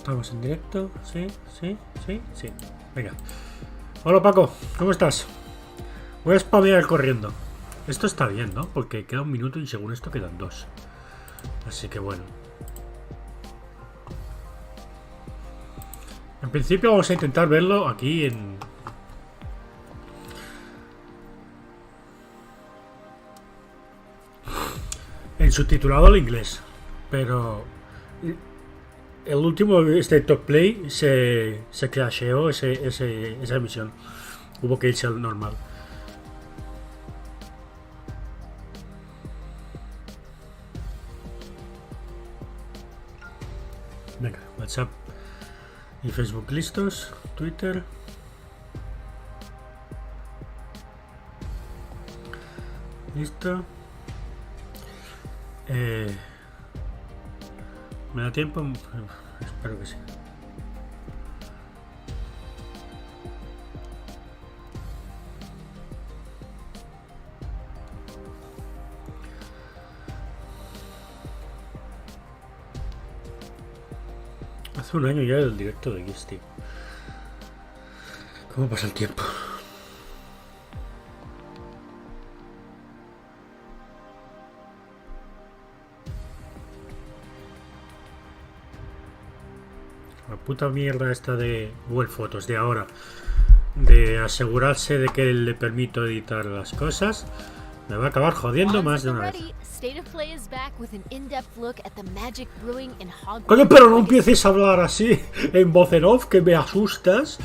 Estamos en directo, sí. Venga. Hola Paco, ¿cómo estás? Voy a spamear corriendo. Esto está bien, ¿no? Porque queda 1 minuto y según esto quedan 2. Así que bueno. En principio vamos a intentar verlo aquí en subtitulado al inglés. Pero el último top play se crasheó esa emisión. Hubo que irse al normal. Venga, WhatsApp y Facebook listos, Twitter. Listo. ¿Me da tiempo? Espero que sí. Hace 1 año ya del directo de este. ¿Cómo pasa el tiempo? La puta mierda esta de Google Fotos de ahora, de asegurarse de que le permito editar las cosas, me va a acabar jodiendo más de una vez. Coño, pero no empieces a hablar así en voz en off, que me asustas.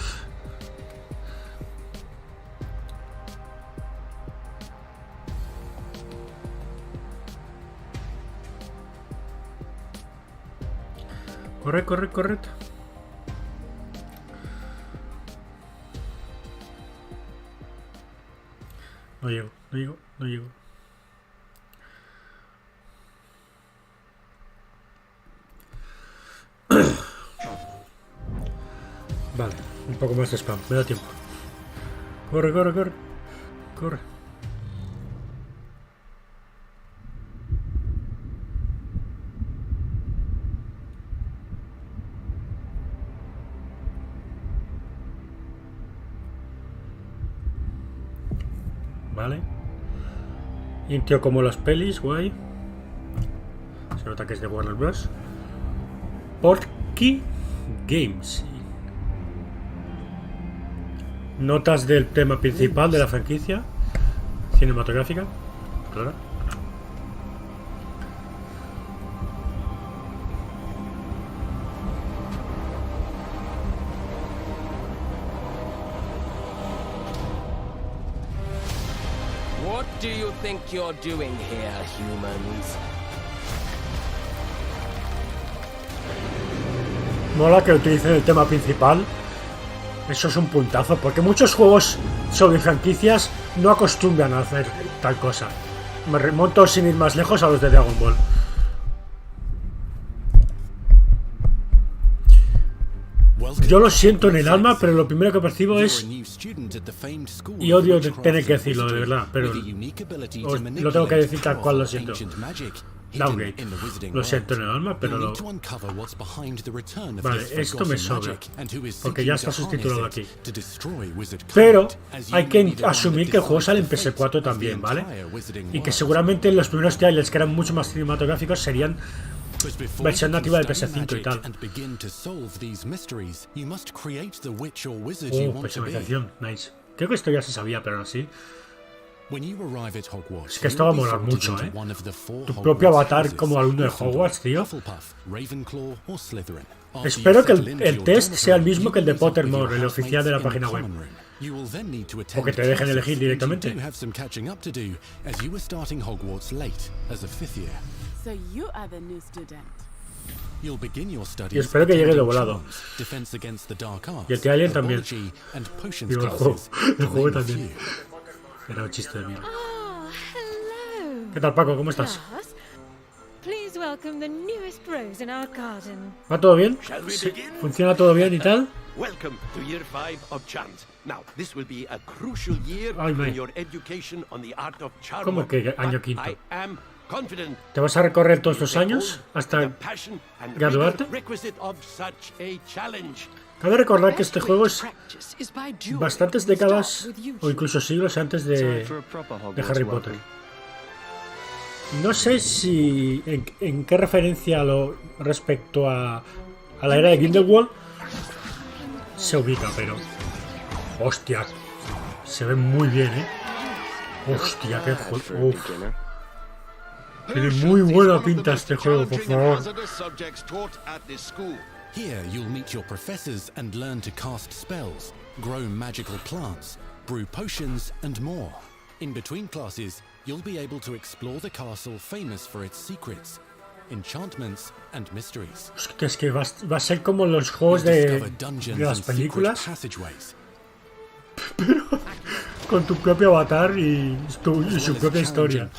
Corre. No llego. Vale, un poco más de spam, me da tiempo. Corre. Vale. Y un tío como las pelis, guay. Se nota que es de Warner Bros. Porque Games. Notas del tema principal de la franquicia cinematográfica. Claro. What do you think you're doing here, humans? Mola que utilicen el tema principal. Eso es un puntazo, porque muchos juegos sobre franquicias no acostumbran a hacer tal cosa. Me remonto sin ir más lejos a los de Dragon Ball. Yo lo siento en el alma, pero lo primero que percibo es... Y odio tener que decirlo, de verdad, pero lo tengo que decir tal cual lo siento. Downgrade. Lo siento en el alma, pero lo... Vale, esto me sobra, porque ya está subtitulado aquí. Pero hay que asumir que el juego sale en PS4 también, ¿vale? Y que seguramente los primeros trailers, que eran mucho más cinematográficos, serían versión nativa de PS5 y tal. Personalización, nice. Creo que esto ya se sabía, pero así. Es que esto va a molar mucho, ¿eh? Tu propio avatar como alumno de Hogwarts, tío. Espero que el test sea el mismo que el de Pottermore, el oficial de la página web. O que te dejen elegir directamente. Y espero que llegue de volado. Y el Alien también. Digo, el juego también. Era un chiste de mierda. ¿Qué tal, Paco? ¿Cómo estás? ¿Va todo bien? ¿Sí? ¿Funciona todo bien y tal? Ay, ¿cómo que año quinto? ¿Te vas a recorrer todos los años hasta graduarte? Cabe recordar que este juego es bastantes décadas o incluso siglos antes de Harry Potter. No sé si en qué referencia respecto a la era de Grindelwald se ubica, pero hostia, se ve muy bien, hostia, qué juego. Tiene muy buena pinta este juego, por favor. Here you'll meet your professors and learn to cast spells, grow magical plants, brew potions and more. In between classes, you'll be able to explore the castle famous for its secrets, enchantments and mysteries. Es que va a ser como los juegos de las películas, pero con tu propio avatar y su propia historia.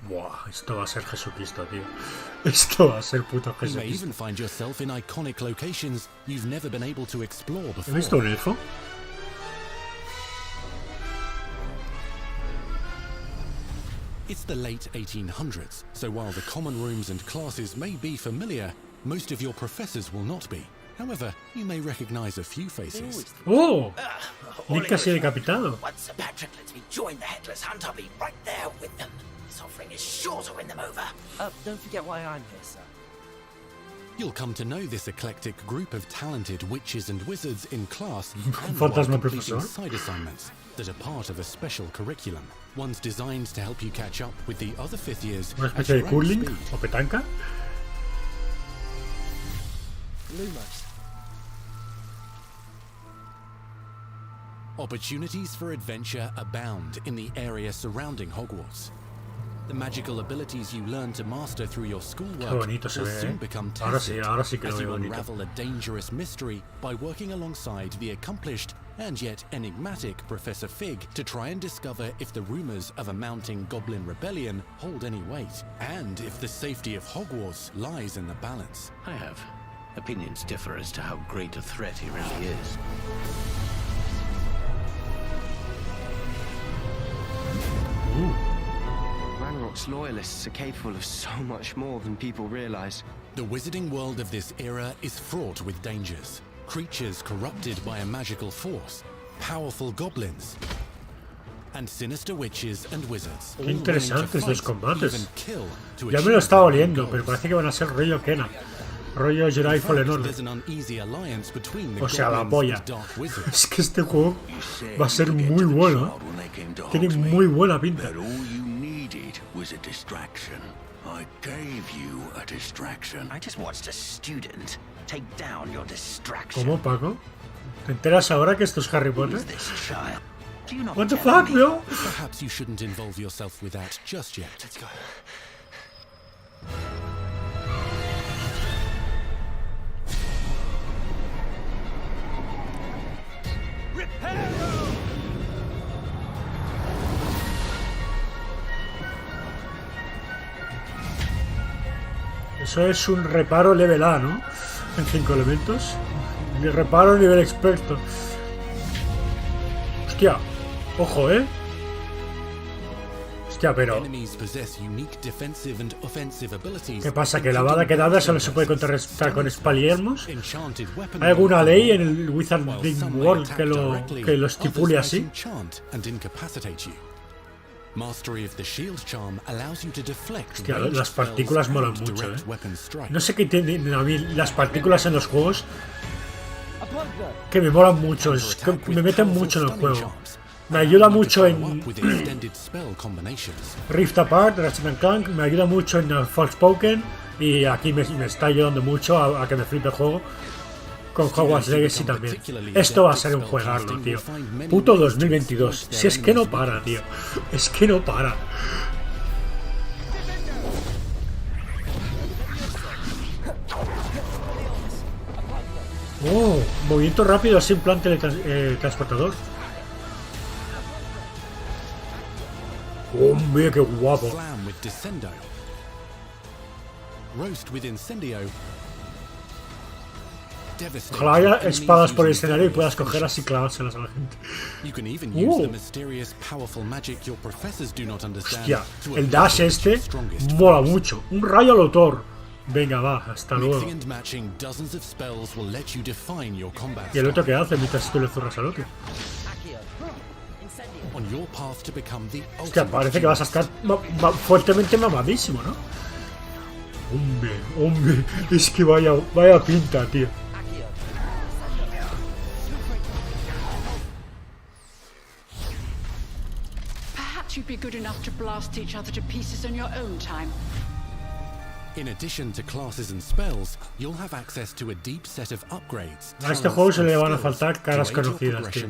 Buah, esto va a ser Jesucristo, tío. Esto va a ser puto Jesucristo. ¿He visto un elfo? It's the late 1800s, so while the common rooms and classes may be familiar, most of your professors will not be. However, you may recognize a few faces. ¡Oh! Nick casi decapitado. Once Sir Patrick lets me join the Headless Hunt, I'll be right there with them. This offering is sure to win them over. Don't forget why I'm here, sir. You'll come to know this eclectic group of talented witches and wizards in class and Fantasma while completing profesor. side assignments that are part of a special curriculum. One's designed to help you catch up with the other fifth years Una at especie de your own curling speed. o petanca. Lumos. Opportunities for adventure abound in the area surrounding Hogwarts. The magical abilities you learn to master through your schoolwork Qué bonito se will ve, soon become Ahora tested sí que lo as you veo bonito. unravel a dangerous mystery by working alongside the accomplished and yet enigmatic Professor Fig to try and discover if the rumors of a mounting goblin rebellion hold any weight, and if the safety of Hogwarts lies in the balance. I have. Opinions differ as to how great a threat he really is. Ranrock's loyalists are capable of so much more than people realize. The wizarding world of this era is fraught with dangers. Creatures corrupted by a magical force, powerful goblins, and sinister witches and wizards. Qué interesantes los combates. Even kill to Ya me achieve lo estaba their oliendo, goals. pero parece que van a ser rollo Kena. Rollo Jedi Fallen Order. There's an uneasy alliance between the O sea, la goblins polla. and dark wizards. Es que este juego va a ser muy bueno, Tiene muy buena pinta. That all you needed was a distraction. I gave you a distraction. I just watched a student take down your distraction. ¿Cómo, Paco? ¿Te enteras ahora que esto es Harry Potter? Who's this child? Do you not What the tell fuck, me? bro? Perhaps you shouldn't involve yourself with that just yet. Let's go. Eso es un reparo level A, ¿no? En 5 elementos. Y reparo nivel experto. Hostia. Ojo, Hostia, pero... Enemies possess unique defensive and offensive abilities. ¿Qué pasa? ¿Que la bala que dada solo se puede contrarrestar con espaliermos? Enchanted weapon ¿Hay alguna ley en el while Wizarding some may World attack que lo directly, estipule others así? might enchant and incapacitate you. Mastery of the shield charm allows you to deflect Hostia, ranged las partículas spells molan and mucho, direct weapon strikes. No sé qué tienen a mí las partículas en los juegos que me molan mucho, es que me meten mucho en el juego. Me ayuda mucho en With extended spell combinations. Rift Apart, Ratchet & Clank, me ayuda mucho en Forspoken y aquí me está ayudando mucho a que me flipe el juego. Con Hogwarts Legacy también. Esto va a ser un juegarlo, tío. Puto 2022. Si es que no para, tío. Es que no para. Oh, movimiento rápido así en plan teletransportador. Oh, mira qué guapo. Slam with Descendo. Roast with Incendio. Ojalá haya espadas por el escenario y puedas cogerlas y clavárselas a la gente. Hostia, el dash este mola mucho. Un rayo al autor. Venga, va, hasta luego. ¿Y el otro qué hace mientras tú le zurras al otro? Hostia, parece que vas a estar fuertemente mamadísimo, ¿no? Hombre, es que vaya pinta, tío. Perhaps you'd be good enough to blast each other to pieces in your own time. In addition to classes and spells, you'll have access to a deep set of upgrades. A este juego se le van a faltar caras conocidas, tío.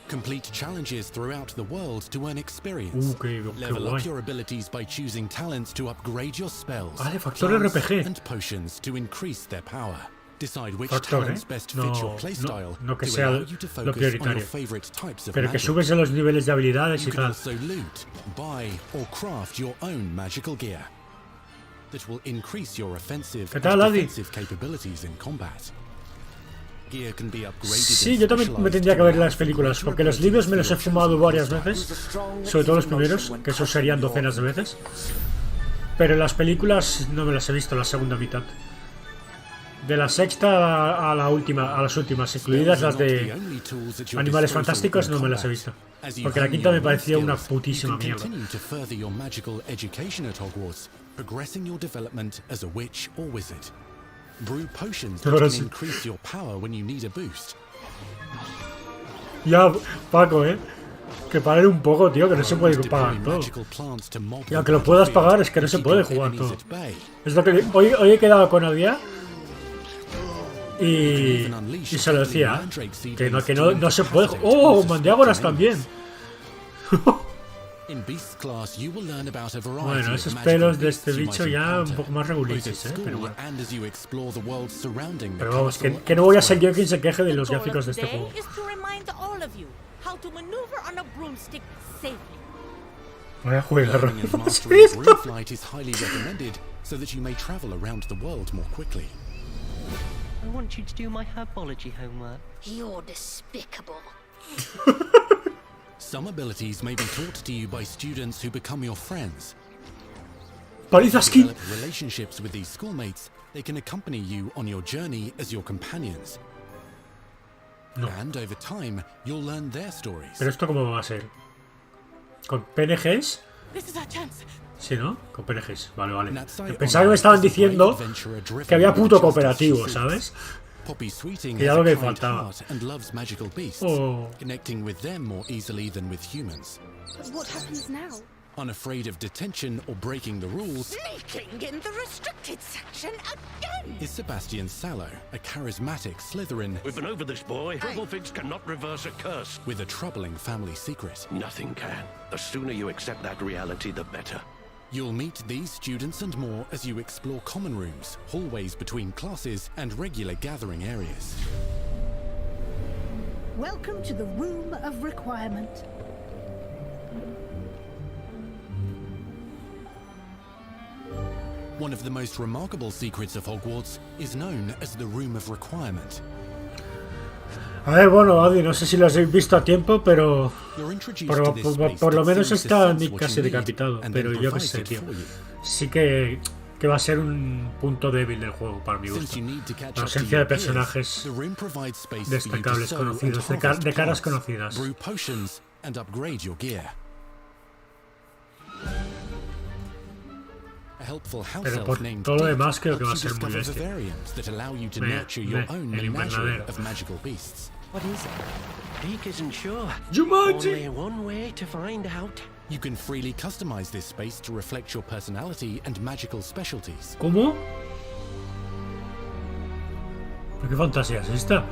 Complete challenges throughout the world to earn experience. Level up your abilities by choosing talents to upgrade your spells. Factor RPG. And potions to increase their power. Decide which Factor, talents best fit your playstyle no que to sea allow you to lo focus on your prioritario. favorite types of Pero que magic. subes en los niveles de habilidades You y can tal. also loot, buy, or craft your own magical gear that will increase your offensive ¿Qué tal, and Adi? defensive capabilities in combat. Gear can be upgraded Sí, in yo también me specialized tendría que ver las terrain. películas, porque los libros me los he fumado varias veces, sobre todo los primeros, que esos serían docenas de veces. Pero las películas no me las he visto, la segunda mitad. De la sexta a las últimas, incluidas las de Animales Fantásticos, no me las he visto. Porque la quinta me pareció una putísima mierda. Brew potions Ahora that sí. can increase your power when you need a boost. Ya, Paco, que paren un poco, tío, que no se puede pagar todo. Y aunque lo puedas pagar, es que no se puede jugar todo. Es lo que hoy he quedado con Adia y se lo decía, que no se puede. ¡Oh, mandrágoras también! Bueno, esos pelos de este bicho ya un poco más regulices, pero bueno. Pero vamos, que no voy a ser yo quien se queje de los gráficos de este juego. Vaya juegarro. I want you to do my herbology homework. You're despicable. Some abilities may be taught to you by students who become your friends. Paliza skin. Develop relationships with these schoolmates. They can accompany you on your journey as your companions. No. And over time, you'll learn their stories. Pero esto cómo va a ser? ¿Con PNGs? This is our chance. Sí, ¿no? Con PNGs. Vale. Pensaba que me estaban diciendo que había puto cooperativo, ¿sabes? Que ya lo que faltaba. Oh. Connecting with them more easily than with humans. What happens now? Unafraid of detention or breaking the rules, Sneaking in the restricted section again! is Sebastian Sallow, a charismatic Slytherin We've been over this, boy. Purplefigs cannot reverse a curse. with a troubling family secret. Nothing can. The sooner you accept that reality, the better. You'll meet these students and more as you explore common rooms, hallways between classes, and regular gathering areas. Welcome to the Room of Requirement. One of the most remarkable secrets of Hogwarts is known as the Room of Requirement. A ver, bueno, Adi, no sé si lo has visto a tiempo, pero You're introduced to this space por lo that menos seems to está sense ni what casi you need decapitado. and Pero then yo qué provides sé, it tío. for you. Sí que va a ser un punto débil del juego para mi Since gusto. you need to catch La up to ausencia your de peers, personajes the room provides space for you to destacables, sow conocidos, and harvest de caras plants, conocidas. brew potions, and upgrade your gear. A helpful house Pero elf por named todo lo Deet demás creo que va a helps you ser muy discover bestia. vivariums that allow you to Me- nurture your me- own el menagerie invernadero. of magical beasts. What is it? Peek isn't sure. Jumanji! Only one way to find out. You can freely customize this space to reflect your personality and magical specialties. ¿Cómo? ¿Pero qué fantasía es esta?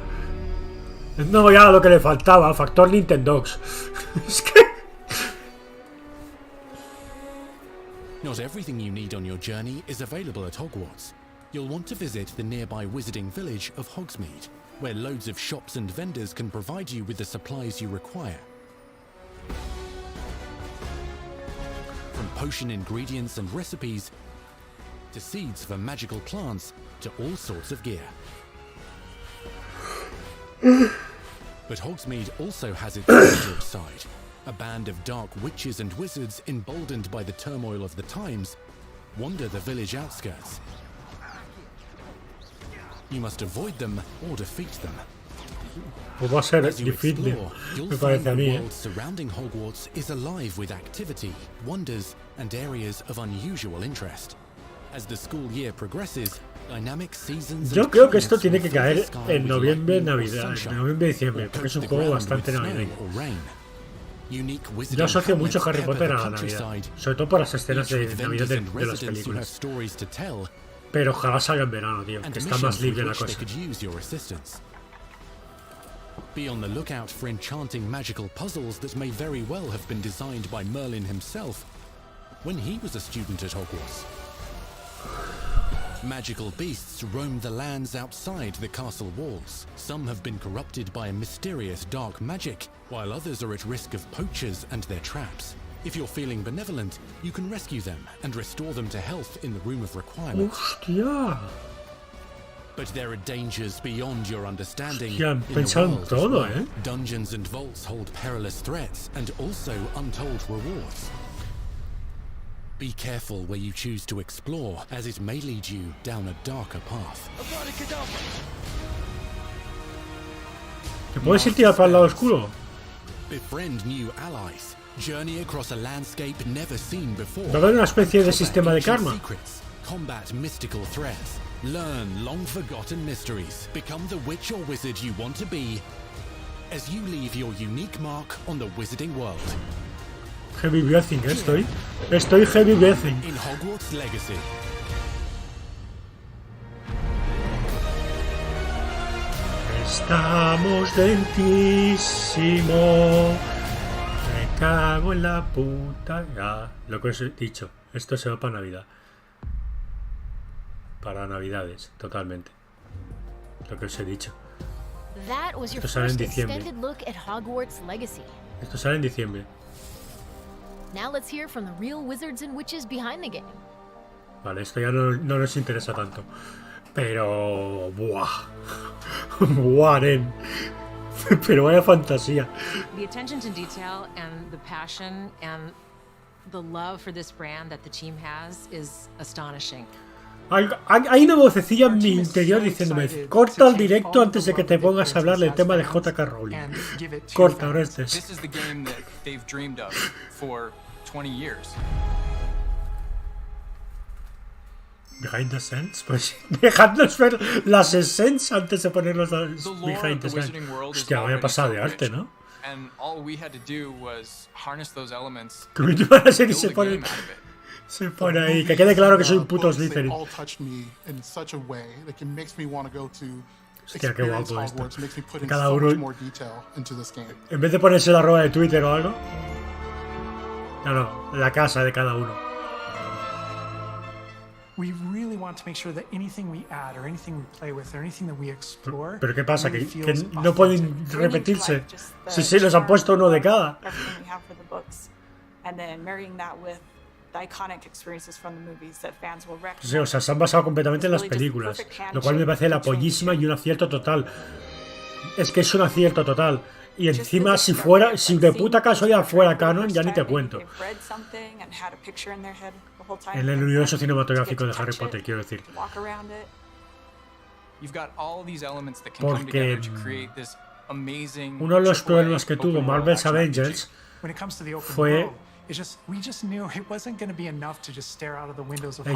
No, ya lo que le faltaba, factor Nintendogs. Es que... Not everything you need on your journey is available at Hogwarts. You'll want to visit the nearby wizarding village of Hogsmeade, where loads of shops and vendors can provide you with the supplies you require. From potion ingredients and recipes, to seeds for magical plants, to all sorts of gear. But Hogsmeade also has its dangerous side. A band of dark witches and wizards, emboldened by the turmoil of the times, wander the village outskirts. You must avoid them or defeat them. Pues va a ser As you difícil, explore, you'll me find parece the a mí, world surrounding Hogwarts is alive with activity, wonders, and areas of unusual interest. As the school year progresses, dynamic seasons. Yo creo que esto tiene que caer en noviembre, Navidad, en noviembre, diciembre, porque es un juego bastante navideño. Yo asocio mucho Harry Potter a la Navidad, sobre todo por las escenas de Navidad de las películas. Pero ojalá salga en verano, tío, que está más libre la cosa. Be on the lookout for enchanting magical puzzles that may very well have been designed by Merlin himself when he was a student at Hogwarts. Magical beasts roam the lands outside the castle walls. Some have been corrupted by a mysterious dark magic, while others are at risk of poachers and their traps. If you're feeling benevolent, you can rescue them and restore them to health in the Room of Requirement. ¡Hostia! But there are dangers beyond your understanding. Hostia, han in the pensado en world todo, where dungeons and vaults hold perilous threats and also untold rewards. Be careful where you choose to explore, as it may lead you down a darker path. ¿Te puedes ir tirar para el lado oscuro? Befriend new allies. Journey across a landscape never seen before. ¿Va a haber una especie de sistema de karma? Secrets, combat mystical threats, learn long-forgotten mysteries, become the witch or wizard you want to be, as you leave your unique mark on the wizarding world. Heavy breathing, estoy heavy breathing. In Hogwarts Legacy. Estamos lentísimo. Me cago en la puta. Ya, lo que os he dicho. Esto se va para Navidad. Para Navidades, totalmente. Lo que os he dicho. Esto sale en diciembre. Esto sale en diciembre. Now let's hear from the real wizards and witches behind the game. Vale, esto ya no nos interesa tanto. Pero... ¡buah! ¡Buah, nen! Pero vaya fantasía. The attention to detail and the passion and the love for this brand that the team has is astonishing. Hay una vocecilla en mi interior diciéndome: corta el directo antes de que te pongas a hablar del tema de J.K. Rowling. Corta, Orestes. This is the game that they've dreamed of for 20 years. Behind the scenes, pues dejadnos ver las escenas antes de poner los behind the scenes. Hostia, vaya pasada de arte, ¿no? And all we had to do was harness those elements. Que van a ser y se pone ahí, que quede claro que soy un puto Slytherin. Hostia, qué guapo esto. Cada uno, en vez de ponerse la arroba de Twitter o algo, no, la casa de cada uno. Pero qué pasa, que no pueden repetirse. Sí, los han puesto uno de cada. Sí, o sea, se han basado completamente en las películas, lo cual me parece la pollísima y un acierto total. Es que es un acierto total. Y encima, si de puta casualidad fuera canon, ya ni te cuento. En el universo cinematográfico de Harry Potter, quiero decir. Porque uno de los problemas que tuvo Marvel's Avengers fue el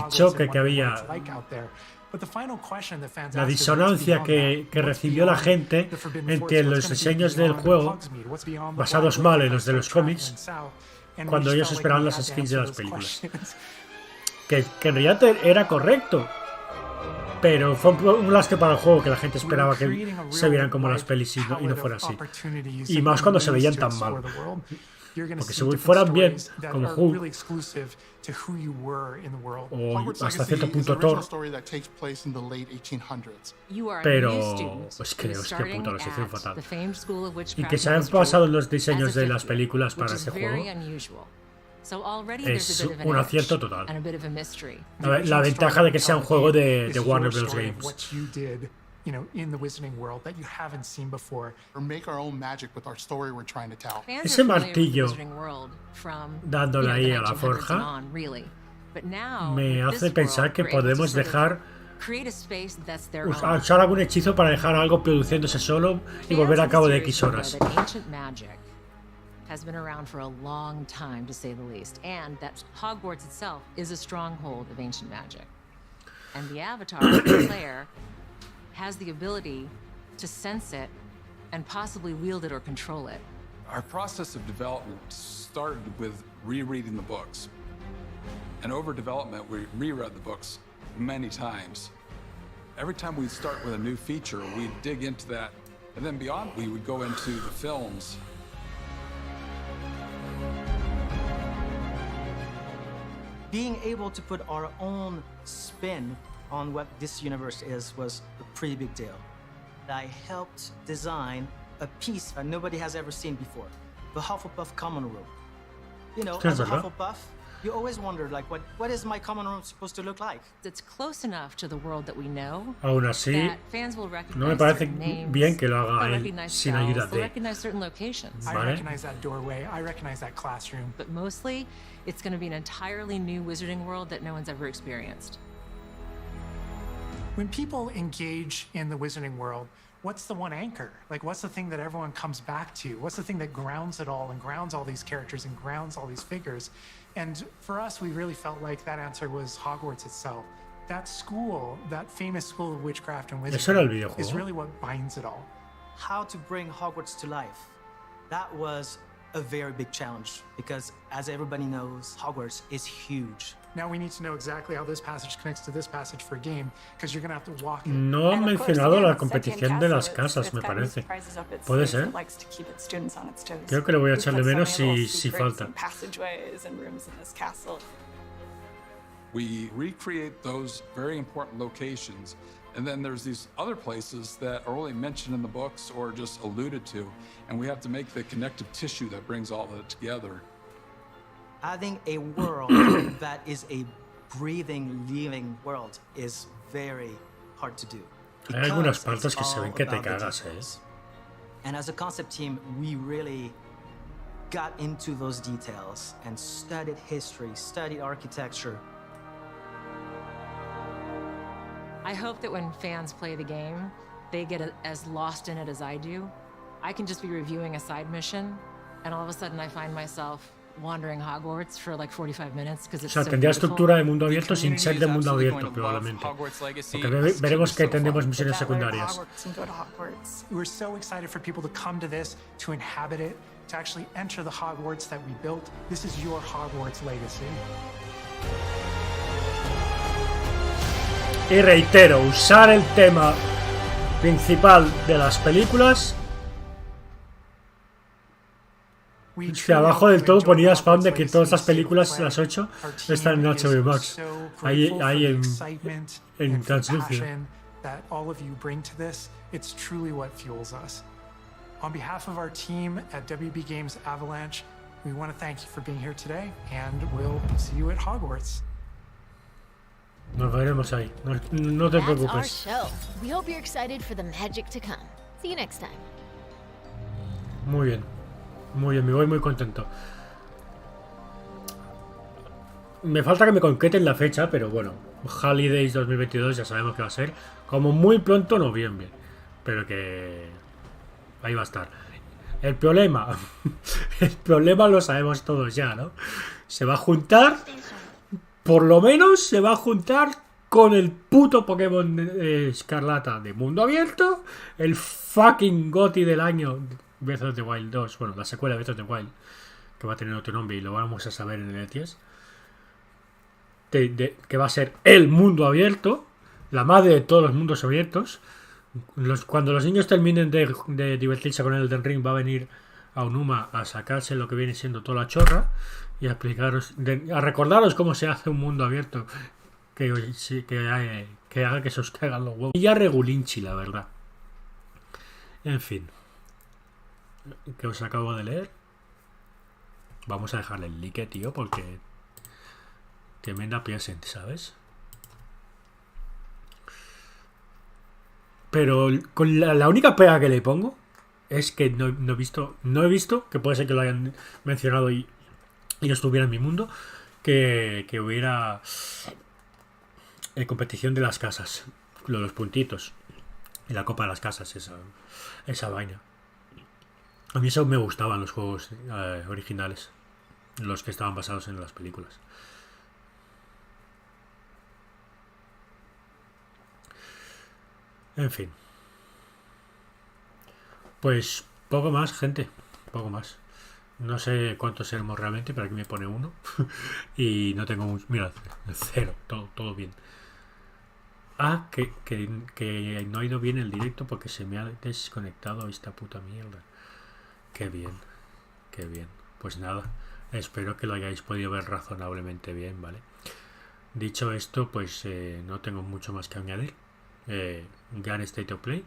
choque que había, la disonancia que recibió la gente entre los diseños del juego, basados mal en los de los cómics, cuando ellos esperaban las skins de las películas. Que en realidad era correcto, pero fue un lastre para el juego, que la gente esperaba que se vieran como las pelis y no fuera así. Y más cuando se veían tan mal. Porque si fueran bien, como Who, o hasta cierto punto Thor, pero pues creo que puta, lo hicieron fatal. Y que se hayan basado en los diseños de las películas para ese juego es un acierto total. La ventaja de que sea un juego de Warner Bros. Games. you know, in the wizarding world that you haven't seen before. Or make our own magic with our story we're trying to tell. Ese martillo dándole ahí a la forja me hace pensar que podemos dejar usar algún hechizo para dejar algo produciéndose solo y volver a cabo de X horas. Has been around for a long time, to say the least, and that Hogwarts itself is a stronghold of ancient magic. And the avatar of the player has the ability to sense it and possibly wield it or control it. Our process of development started with rereading the books. And over development, we reread the books many times. Every time we'd start with a new feature, we'd dig into that. And then beyond, we would go into the films. Being able to put our own spin on what this universe is was a pretty big deal. I helped design a piece that nobody has ever seen before, the Hufflepuff common room. You know, as a Hufflepuff, you always wondered, like, what is my common room supposed to look like? It's close enough to the world that we know. Aún así, no me parece bien que lo haga él sin ayuda de. I recognize that doorway. I recognize that classroom. But mostly, it's going to be an entirely new wizarding world that no one's ever experienced. When people engage in the wizarding world, what's the one anchor? Like, what's the thing that everyone comes back to? What's the thing that grounds it all and grounds all these characters and grounds all these figures? And for us, we really felt like that answer was Hogwarts itself. That school, that famous school of witchcraft and wizardry, is really what binds it all. How to bring Hogwarts to life. That was a very big challenge because, as everybody knows, Hogwarts is huge. Now we need to know exactly how this passage connects to this passage for a game, because you're going to have to walk it. No han mencionado la competición de las casas, me parece. ¿Puede ser? Creo que le voy a echar de menos si falta. We recreate those very important locations, and then there's these other places that are only mentioned in the books or just alluded to, and we have to make the connective tissue that brings all of it together. Adding a world that is a breathing, living world is very hard to do. Hay algunas partes que se ven que te cagas, And as a concept team, we really got into those details and studied history, studied architecture. I hope that when fans play the game, they get as lost in it as I do. I can just be reviewing a side mission, and all of a sudden I find myself wandering Hogwarts for like 45 minutes because it's o sea, tendría estructura de mundo abierto sin ser de mundo abierto, probablemente. Porque veremos que tendremos misiones secundarias. We're so excited for people to come to this, to inhabit it, to actually enter the Hogwarts that we built. This is your Hogwarts Legacy. Y reitero, usar el tema principal de las películas. Si abajo del todo ponía spam de que todas estas películas, las 8, están en HBO Max. Ahí en translúcido. That all of you bring to this, it's truly what fuels us. On behalf of our team at WB Games Avalanche, we want to thank you for being here today, and we'll see you at Hogwarts. Nos veremos ahí. No te preocupes. That's our show. We hope you're excited for the magic to come. See you next time. Muy bien. Muy bien, me voy muy contento. Me falta que me concreten la fecha, pero bueno, Holidays 2022 ya sabemos que va a ser como muy pronto noviembre, pero que ahí va a estar. El problema lo sabemos todos ya, ¿no? Se va a juntar, por lo menos se va a juntar con el puto Pokémon Escarlata de mundo abierto, el fucking GOTY del año, Breath of the Wild 2, bueno, la secuela de Breath of the Wild, que va a tener otro nombre y lo vamos a saber en el E3, que va a ser el mundo abierto, la madre de todos los mundos abiertos. Cuando los niños terminen de divertirse con el Elden Ring, va a venir a Unuma a sacarse lo que viene siendo toda la chorra y a explicaros, a recordaros cómo se hace un mundo abierto que haga que se os caigan los huevos. Y ya regulinchi, la verdad. En fin, que os acabo de leer. Vamos a dejarle el like, tío, porque tremenda present, ¿sabes? Pero con la única pega que le pongo es que no he visto, que puede ser que lo hayan mencionado y no estuviera en mi mundo, que hubiera competición de las casas, los puntitos y la copa de las casas, esa vaina. A mí eso me gustaban los juegos originales, los que estaban basados en las películas. En fin. Pues poco más, gente. Poco más. No sé cuántos seremos realmente, pero aquí me pone 1. Y no tengo mucho. Mira, 0. Todo bien. Ah, que no ha ido bien el directo porque se me ha desconectado esta puta mierda. Qué bien. Qué bien. Pues nada. Espero que lo hayáis podido ver razonablemente bien, ¿vale? Dicho esto, pues no tengo mucho más que añadir. Gran State of Play,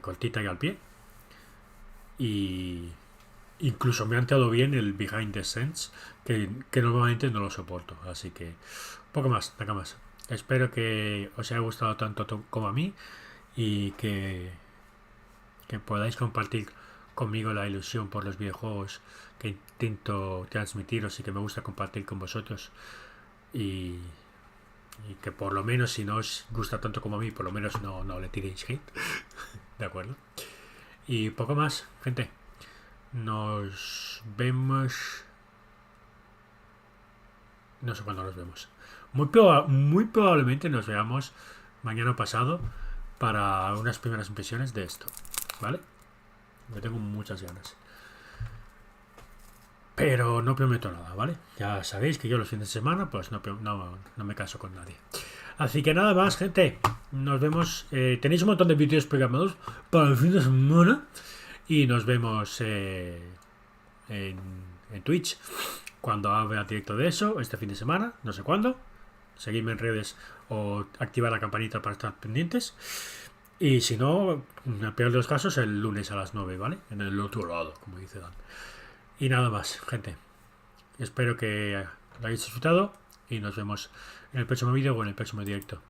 cortita y al pie, y incluso me ha entrado bien el Behind the Scenes, que normalmente no lo soporto, así que poco más, nada más. Espero que os haya gustado tanto como a mí y que podáis compartir conmigo la ilusión por los videojuegos que intento transmitiros y que me gusta compartir con vosotros, y que por lo menos, si no os gusta tanto como a mí, por lo menos no le tiréis hate. ¿De acuerdo? Y poco más, gente. Nos vemos. No sé cuándo nos vemos. Muy probablemente nos veamos mañana o pasado para unas primeras impresiones de esto, ¿vale? Me tengo muchas ganas. Pero no prometo nada, ¿vale? Ya sabéis que yo los fines de semana pues no me caso con nadie. Así que nada más, gente. Nos vemos. Tenéis un montón de vídeos programados para el fin de semana. Y nos vemos en Twitch cuando haga directo de eso, este fin de semana, no sé cuándo. Seguidme en redes o activar la campanita para estar pendientes. Y si no, en el peor de los casos, el lunes a las 9, ¿vale? En el otro lado, como dice Dan. Y nada más, gente. Espero que lo hayáis disfrutado y nos vemos en el próximo vídeo o en el próximo directo.